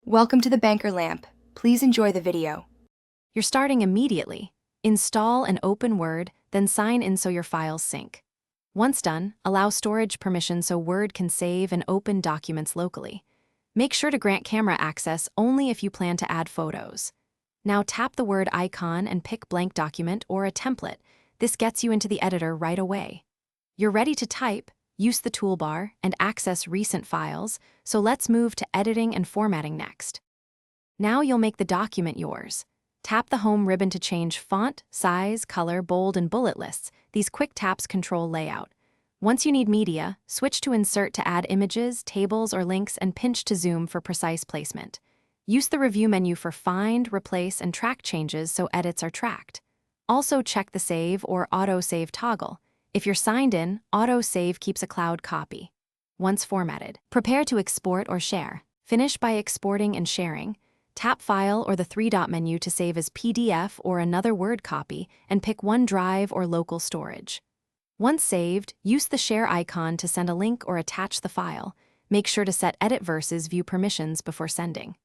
Welcome to the Banker Lamp. Please enjoy the video. You're starting immediately. Install and open Word, then sign in so your files sync. Once done, allow storage permission so Word can save and open documents locally. Make sure to grant camera access only if you plan to add photos. Now tap the Word icon and pick blank document or a template. This gets you into the editor right away. You're ready to type, use the toolbar, and access recent files, so let's move to editing and formatting next. Now you'll make the document yours. Tap the Home ribbon to change font, size, color, bold, and bullet lists. These quick taps control layout. Once you need media, switch to Insert to add images, tables, or links, and pinch to zoom for precise placement. Use the Review menu for find, replace, and track changes so edits are tracked. Also check the Save or Auto Save toggle. If you're signed in, Auto Save keeps a cloud copy. Once formatted, prepare to export or share. Finish by exporting and sharing. Tap File or the three-dot menu to save as PDF or another Word copy, and pick OneDrive or local storage. Once saved, use the Share icon to send a link or attach the file. Make sure to set Edit versus View permissions before sending.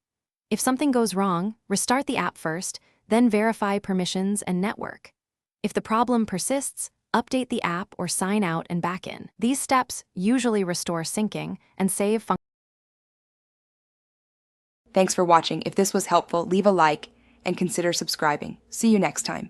If something goes wrong, restart the app first, then verify permissions and network. If the problem persists, update the app or sign out and back in. These steps usually restore syncing and save functionality. Thanks for watching. If this was helpful, leave a like and consider subscribing. See you next time.